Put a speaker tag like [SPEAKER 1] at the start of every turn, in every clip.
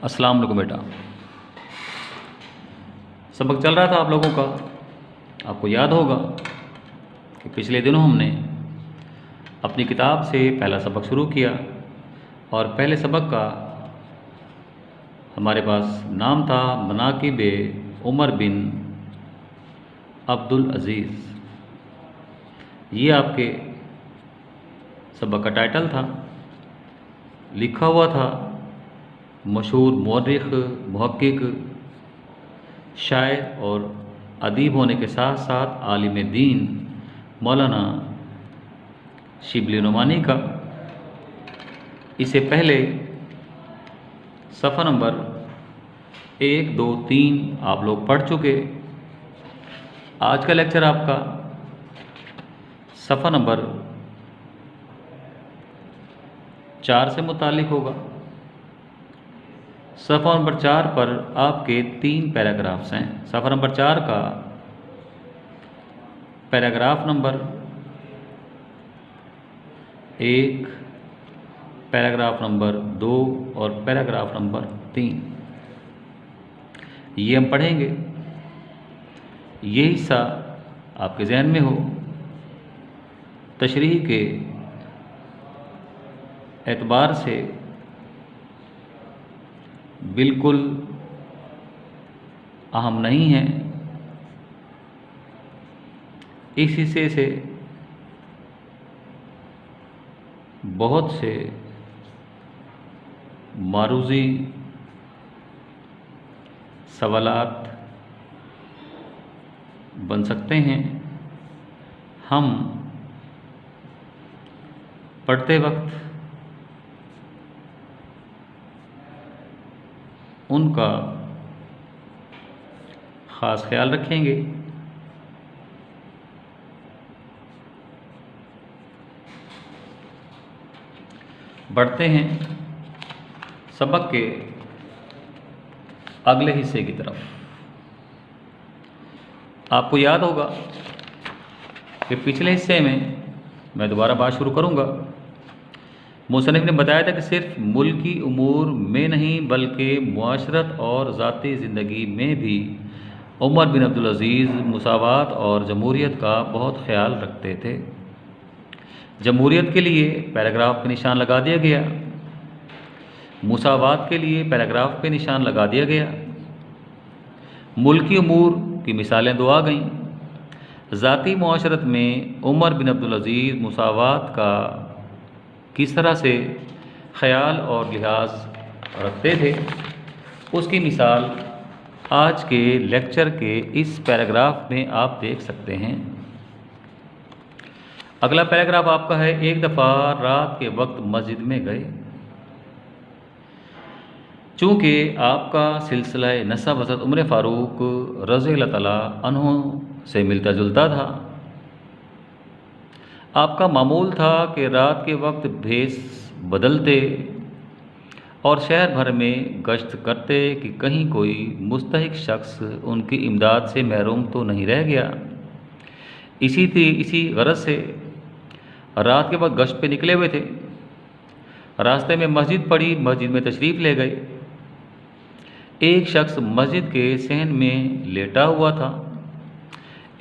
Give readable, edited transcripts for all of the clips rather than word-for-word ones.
[SPEAKER 1] अस्सलाम वालेकुम बेटा। सबक चल रहा था आप लोगों का। आपको याद होगा कि पिछले दिनों हमने अपनी किताब से पहला सबक शुरू किया और पहले सबक का हमारे पास नाम था मनाकिब उमर बिन अब्दुल अज़ीज़। ये आपके सबक का टाइटल था। लिखा हुआ था मशहूर मौर्रिख, मुहक्किक, शायर और अदीब होने के साथ साथ आलिम दीन मौलाना शिबली नुमानी का। इससे पहले सफ़ा नंबर 1, 2, 3 आप लोग पढ़ चुके। आज का लेक्चर आपका सफ़ा नंबर 4 से मुताल्लिक होगा। सफ़ा नंबर 4 पर आपके 3 पैराग्राफ्स हैं। सफ़ा नंबर 4 का पैराग्राफ नंबर 1, पैराग्राफ नंबर 2 और पैराग्राफ नंबर 3 ये हम पढ़ेंगे। ये हिस्सा आपके जहन में हो। तशरीह के एतबार से बिल्कुल अहम नहीं है। इस हिस्से से बहुत से मारूज़ी सवालात बन सकते हैं। हम पढ़ते वक्त उनका ख़ास ख्याल रखेंगे। बढ़ते हैं सबक के अगले हिस्से की तरफ। आपको याद होगा कि पिछले हिस्से में मैं दोबारा बात शुरू करूँगा। मुसन्निफ़ ने बताया था कि सिर्फ मुल्की उमूर में नहीं बल्कि मुआशरत और ज़ाती ज़िंदगी में भी उमर बिन अब्दुल अज़ीज़ मुसावात और जमहूरियत का बहुत ख्याल रखते थे। जमहूरियत के लिए पैराग्राफ पे निशान लगा दिया गया, मुसावात के लिए पैराग्राफ पे निशान लगा दिया गया। मुल्की उमूर की मिसालें दो आ गईं। ज़ाती मुआशरत में उमर बिन अब्दुल अज़ीज़ मुसावात का किस तरह से ख्याल और लिहाज रखते थे, उसकी मिसाल आज के लेक्चर के इस पैराग्राफ में आप देख सकते हैं। अगला पैराग्राफ आपका है, एक दफ़ा रात के वक्त मस्जिद में गए। चूँकि आपका सिलसिला नसब हज़रत उमर फ़ारूक रज़ियल्लाहु तआला अन्हु से मिलता जुलता था, आपका मामूल था कि रात के वक्त भेष बदलते और शहर भर में गश्त करते कि कहीं कोई मुस्तहिक शख्स उनकी इमदाद से महरूम तो नहीं रह गया। इसी गरज से रात के वक्त गश्त पे निकले हुए थे। रास्ते में मस्जिद पड़ी, मस्जिद में तशरीफ़ ले गए। एक शख्स मस्जिद के सहन में लेटा हुआ था।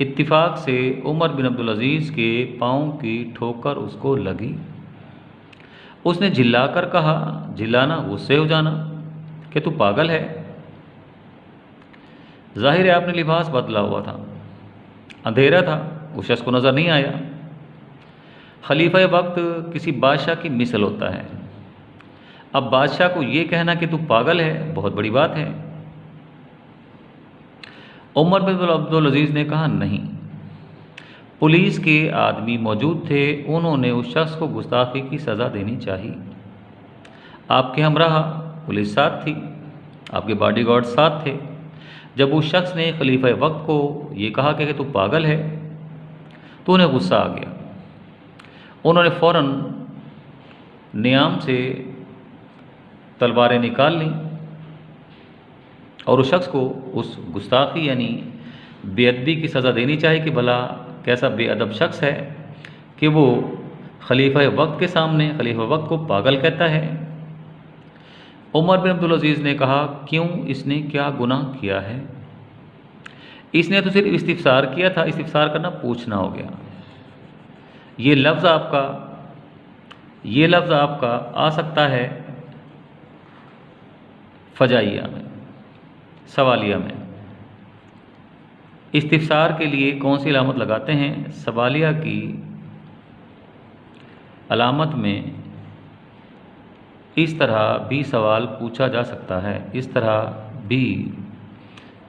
[SPEAKER 1] इत्तिफाक से उमर बिन अब्दुल अज़ीज़ के पाँव की ठोकर उसको लगी। उसने झिल्लाकर कहा, झिल्लाना गुस्से हो जाना, कि तू पागल है। ज़ाहिर है आपने लिबास बदला हुआ था, अंधेरा था, उस शख्स को नज़र नहीं आया। खलीफा वक्त किसी बादशाह की मिसल होता है। अब बादशाह को ये कहना कि तू पागल है बहुत बड़ी बात है। उमर बिन अब्दुल अज़ीज़ ने कहा, नहीं। पुलिस के आदमी मौजूद थे, उन्होंने उस शख्स को गुस्ताखी की सज़ा देनी चाहिए। आपके हमरा पुलिस साथ थी, आपके बॉडीगार्ड साथ थे। जब उस शख्स ने खलीफा वक्त को ये कहा कि तू पागल है, तो उन्हें गुस्सा आ गया। उन्होंने फ़ौरन नियाम से तलवारें निकाल लीं और उस शख्स को उस गुस्ताखी यानी बेअदबी की सज़ा देनी चाहिए कि भला कैसा बेअदब शख्स है कि वो खलीफा वक्त के सामने खलीफा वक्त को पागल कहता है। उमर बिन अब्दुल अजीज़ ने कहा, क्यों, इसने क्या गुनाह किया है? इसने तो सिर्फ इस्तिफसार किया था। इस्तिफसार करना पूछना हो गया। ये लफ्ज़ आपका आ सकता है फजाइया में, सवालिया में। इस्तिफसार के लिए कौन सी अलामत लगाते हैं? सवालिया की अलामत में इस तरह भी सवाल पूछा जा सकता है, इस तरह भी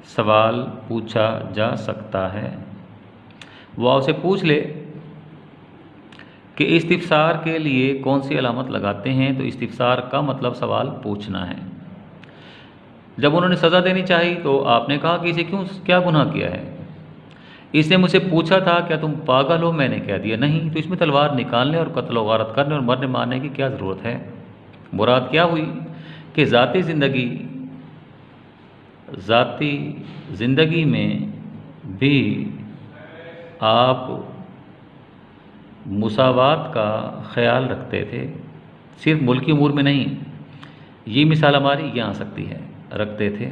[SPEAKER 1] सवाल पूछा जा सकता है। वाव से पूछ ले कि इस्तिफसार के लिए कौन सी अलामत लगाते हैं, तो इस्तिफसार का मतलब सवाल पूछना है। जब उन्होंने सज़ा देनी चाहिए तो आपने कहा कि इसे क्या गुनाह किया है? इसने मुझसे पूछा था, क्या तुम पागल हो? मैंने कह दिया नहीं। तो इसमें तलवार निकालने और कत्ल व गारत करने और मरने मारने की क्या ज़रूरत है? मुराद क्या हुई कि ज़ाती ज़िंदगी में भी आप मुसावात का ख्याल रखते थे, सिर्फ मुल्की उमूर में नहीं। ये मिसाल हमारी यहाँ आ सकती है, रखते थे।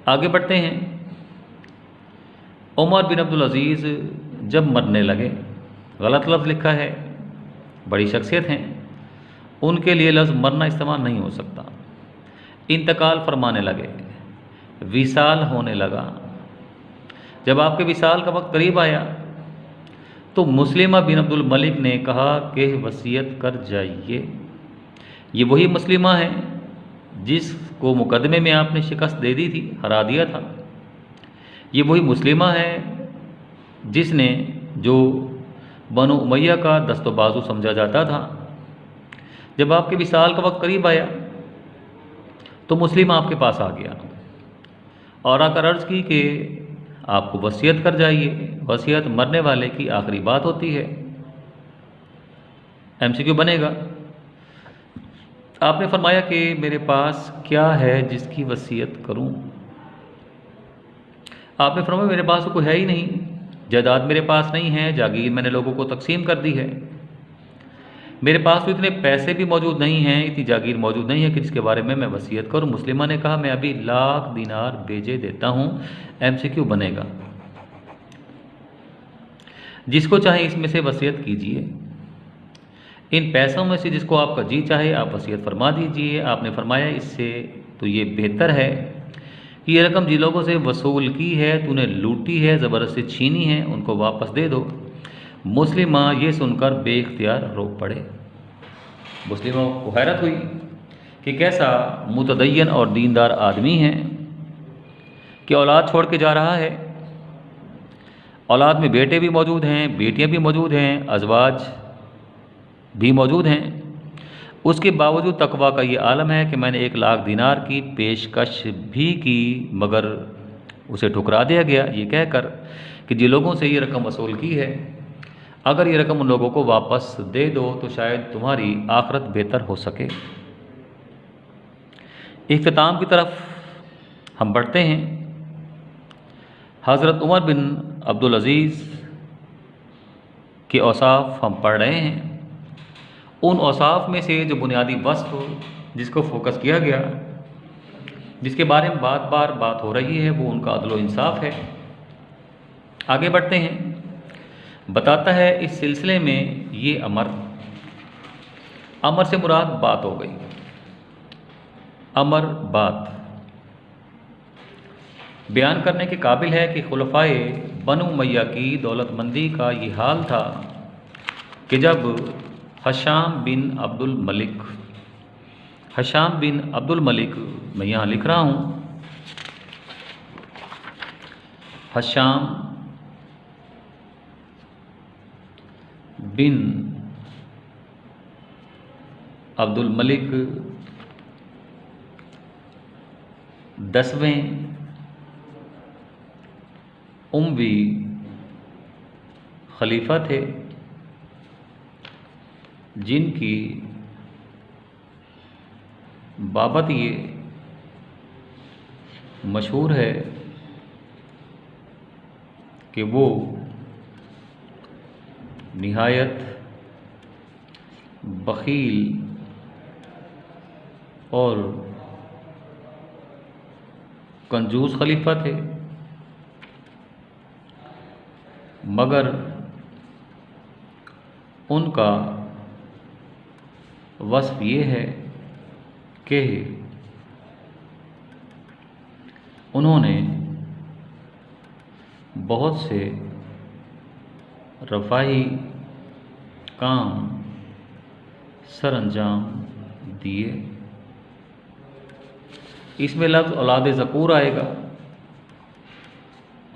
[SPEAKER 1] आगे बढ़ते हैं। उमर बिन अब्दुल अजीज़ जब मरने लगे, गलत लफ्ज़ लिखा है, बड़ी शख्सियत हैं, उनके लिए लफ्ज़ मरना इस्तेमाल नहीं हो सकता। इंतकाल फरमाने लगे, विसाल होने लगा। जब आपके विसाल का वक्त करीब आया तो मुस्लिमा बिन अब्दुल मलिक ने कहा कि वसीयत कर जाइए। ये वही मुस्लिमा है जिसको मुकदमे में आपने शिकस्त दे दी थी, हरा दिया था। ये वही मुस्लिमा है जिसने, जो बनु उमैया का दस्तो बाजू समझा जाता था। जब आपके विसाल का वक्त करीब आया तो मुस्लिम आपके पास आ गया और आकर अर्ज़ की कि आपको वसीयत कर जाइए। वसीयत मरने वाले की आखिरी बात होती है। MCQ बनेगा। आपने फरमाया कि मेरे पास क्या है जिसकी वसीयत करूं? आपने फरमाया मेरे पास तो कोई है ही नहीं, जायदाद मेरे पास नहीं है, जागीर मैंने लोगों को तकसीम कर दी है, मेरे पास तो इतने पैसे भी मौजूद नहीं हैं, इतनी जागीर मौजूद नहीं है कि जिसके बारे में मैं वसीयत करूं। मुस्लिमा ने कहा, मैं अभी 1,00,000 दिनार भेजे देता हूं। MCQ बनेगा। जिसको चाहे इसमें से वसीयत कीजिए। इन पैसों में से जिसको आपका जी चाहे आप वसीयत फरमा दीजिए। आपने फरमाया इससे तो ये बेहतर है कि ये रकम जिन लोगों से वसूल की है, तूने लूटी है, ज़बरदस्ती छीनी है, उनको वापस दे दो। मुस्लिमा ये सुनकर बेख्तियार रो पड़े। मुस्लिमा को हैरत हुई कि कैसा मुतदय्यन और दीनदार आदमी है कि औलाद छोड़ के जा रहा है। औलाद में बेटे भी मौजूद हैं, बेटियां भी मौजूद हैं, अज़वाज भी मौजूद हैं। उसके बावजूद तकवा का ये आलम है कि मैंने 1,00,000 दिनार की पेशकश भी की मगर उसे ठुकरा दिया गया, ये कहकर कि जिन लोगों से ये रकम वसूल की है, अगर ये रकम उन लोगों को वापस दे दो तो शायद तुम्हारी आखिरत बेहतर हो सके। इख्तिताम की तरफ हम बढ़ते हैं। हज़रत उमर बिन अब्दुल अजीज़ के औसाफ हम पढ़ रहे हैं। उन औसाफ में से जो बुनियादी वस्फ़ जिसको फोकस किया गया, जिसके बारे में बात हो रही है, वो उनका अदल व इंसाफ है। आगे बढ़ते हैं। बताता है इस सिलसिले में ये अमर से मुराद बात हो गई। अमर बात बयान करने के काबिल है कि खुलफाए बनु उमैया की दौलतमंदी का ये हाल था कि जब हशाम बिन अब्दुल मलिक, मैं यहाँ लिख रहा हूँ, हशाम बिन अब्दुल मलिक 10वें उमवी खलीफा थे, जिनकी बाबत ये मशहूर है कि वो निहायत बखील और कंजूस खलीफा थे, मगर उनका वस्फ ये है कि उन्होंने बहुत से रफ़ाही काम सर अंजाम दिए। इसमें लफ्ज़ औलाद ज़कूर आएगा।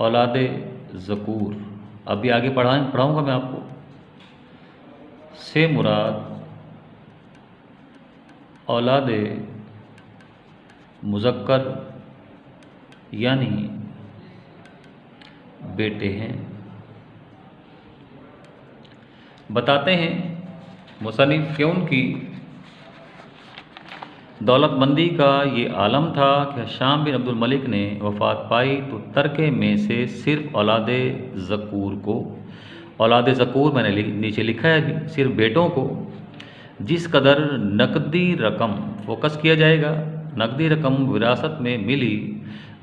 [SPEAKER 1] औलाद ज़कूर अभी आगे पढ़ाऊँगा मैं आपको। से मुराद औलाद मुज़क्कर यानी बेटे हैं। बताते हैं मुसन्निफ़ कि उनकी दौलतमंदी का ये आलम था कि हिशाम बिन अब्दुल मलिक ने वफ़ात पाई तो तरके में से सिर्फ़ औलाद ज़कूर को, औलाद ज़कूर मैंने नीचे लिखा है अभी, सिर्फ़ बेटों को जिस कदर नकदी रकम फोकस किया जाएगा, नकदी रकम विरासत में मिली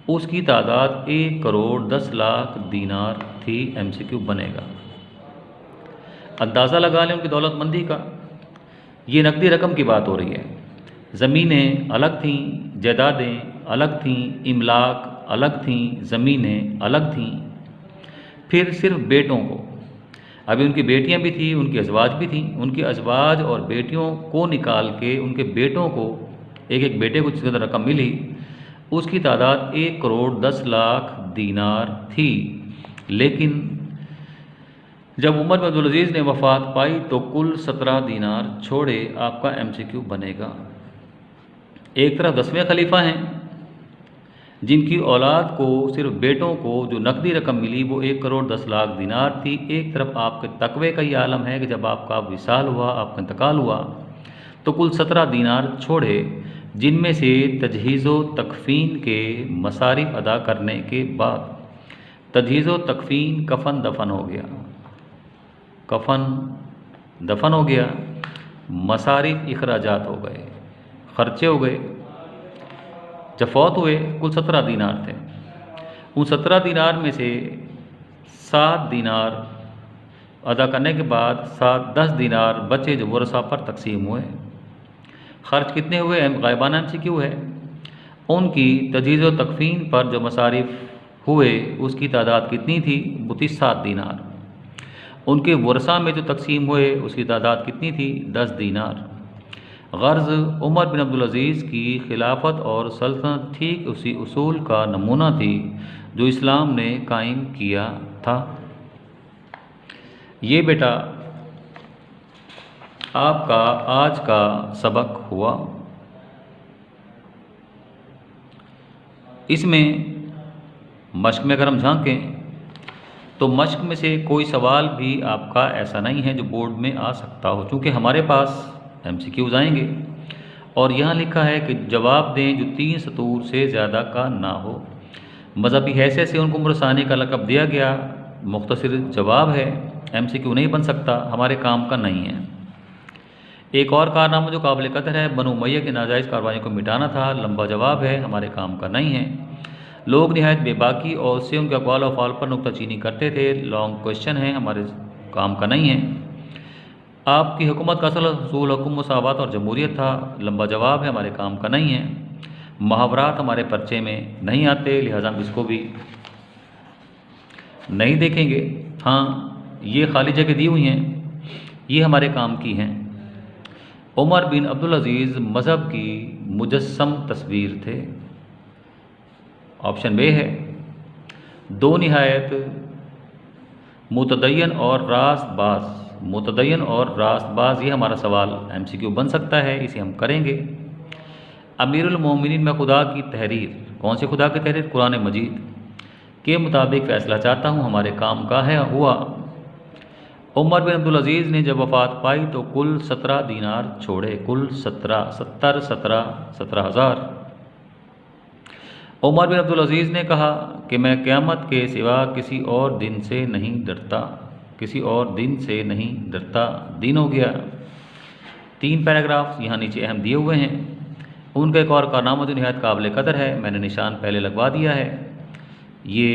[SPEAKER 1] उसकी तादाद 1 करोड़ 10 लाख दीनार थी। MCQ बनेगा। अंदाज़ा लगा लें उनकी दौलतमंदी का। ये नकदी रकम की बात हो रही है। ज़मीनें अलग थीं, जायदादें अलग थीं, इमलाक अलग थीं, ज़मीनें अलग थीं। फिर सिर्फ बेटों को, अभी उनकी बेटियां भी थीं, उनकी अज़वाज भी थीं, उनकी अज़वाज और बेटियों को निकाल के उनके बेटों को, एक एक बेटे को जिस रकम मिली उसकी तादाद 1 करोड़ 10 लाख दीनार थी। लेकिन जब उमर बिन अब्दुल अज़ीज़ ने वफ़ात पाई तो कुल 17 दीनार छोड़े। आपका MCQ बनेगा। एक तरफ 10वें खलीफा हैं जिनकी औलाद को, सिर्फ बेटों को जो नकदी रकम मिली वो 1 करोड़ 10 लाख दीनार थी। एक तरफ आपके तकवे का ये आलम है कि जब आपका विसाल हुआ, आपका इंतकाल हुआ तो कुल 17 दीनार छोड़े, जिनमें से तजहीज़ व तकफ़ीन के मसारिफ़ अदा करने के बाद, तजहीज़ व तकफ़ीन कफ़न दफन हो गया, कफ़न दफन हो गया, मसारिफ़ इखराजात हो गए, ख़र्चे हो गए। जब फौत हुए कुल 17 दीनार थे। उन 17 दीनार में से 7 दीनार अदा करने के बाद 10 दीनार बचे जो वरसा पर तकसीम हुए। ख़र्च कितने हुए? गायबाना MCQ है। उनकी तजहीज़ व तकफ़ीन पर जो मसारिफ़ हुए उसकी तादाद कितनी थी? वो थी 7 दीनार। उनके वरसा में जो तकसीम हुए उसकी तादाद कितनी थी? 10 दीनार। गर्ज़ उमर बिन अब्दुल अज़ीज़ की खिलाफत और सल्तनत ठीक उसी उसूल का नमूना थी जो इस्लाम ने कायम किया था। ये बेटा आपका आज का सबक हुआ। इसमें मश्क में अगर हम झांकें तो मश्क में से कोई सवाल भी आपका ऐसा नहीं है जो बोर्ड में आ सकता हो, क्योंकि हमारे पास MCQs आएंगे और यहाँ लिखा है कि जवाब दें जो 3 सतूर से ज़्यादा का ना हो। मज़हबी हैसियत से उनको मुरसानी का लक़ब दिया गया, मुख्तसर जवाब है, MCQ नहीं बन सकता, हमारे काम का नहीं है। एक और कारनामा जो काबिल कदर है, बनु उमय्या की नाजायज़ कार्रवाई को मिटाना था, लंबा जवाब है, हमारे काम का नहीं है। लोग नहायत बेबाकी और उससे उनके अक़वाल व अफ़आल पर नुक्ताचीनी करते थे, लॉन्ग क्वेश्चन है, हमारे काम का नहीं है। आपकी हुकूमत का असल असूल हुक्म मुसावात और जमहूरियत था, लंबा जवाब है, हमारे काम का नहीं है। मुहावरात हमारे पर्चे में नहीं आते, लिहाजा हम इसको भी नहीं देखेंगे। हाँ, ये खाली जगह दी हुई हैं, ये हमारे काम की हैं। उमर बिन अब्दुल अज़ीज़ मज़हब की मुजस्सम तस्वीर थे। ऑप्शन बे है। दो निहायत मुतदय्यन और रास्तबाज, मुतदय्यन और रास्तबाज, ये हमारा सवाल MCQ बन सकता है, इसे हम करेंगे। अमीरुल मोमिनीन में खुदा की तहरीर, कौन से खुदा की तहरीर? कुरान मजीद के मुताबिक फ़ैसला चाहता हूँ, हमारे काम का है, हुआ। उमर बिन अब्दुल अज़ीज़ ने जब वफ़ात पाई तो कुल 17 दीनार छोड़े, कुल 17,000। उमर बिन अब्दुल अज़ीज़ ने कहा कि मैं क़यामत के सिवा किसी और दिन से नहीं डरता, किसी और दिन से नहीं डरता। दिन हो गया। 3 पैराग्राफ यहाँ नीचे अहम दिए हुए हैं। उनका एक और कारनामा जो निहायत काबिल कदर है, मैंने निशान पहले लगवा दिया है। ये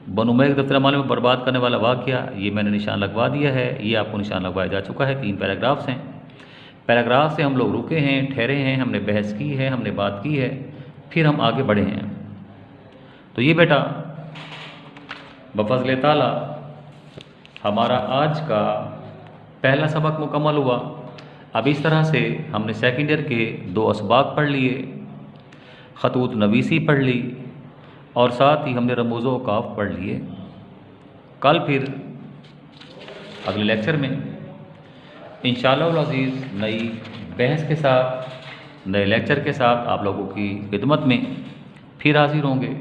[SPEAKER 1] बनु उमैया के दफ्तर अमाल में बर्बाद करने वाला वाक़या, ये मैंने निशान लगवा दिया है। ये आपको निशान लगवाया जा चुका है। 3 पैराग्राफ्स हैं। पैराग्राफ से हम लोग रुके हैं, ठहरे हैं, हमने बहस की है, हमने बात की है, फिर हम आगे बढ़े हैं। तो ये बेटा बफ़ज़्ल ताला हमारा आज का पहला सबक मुकम्मल हुआ। अब इस तरह से हमने सेकंड ईयर के 2 असबाक पढ़ लिए, ख़तूत नवीसी पढ़ ली और साथ ही हमने रमूज़ व औक़ाफ़ पढ़ लिए। कल फिर अगले लेक्चर में इंशाअल्लाह अज़ीज़ नई बहस के साथ, नए लेक्चर के साथ आप लोगों की खिदमत में फिर हाज़िर होंगे।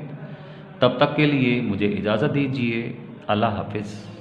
[SPEAKER 1] तब तक के लिए मुझे इजाज़त दीजिए। अल्लाह हाफ़िज़।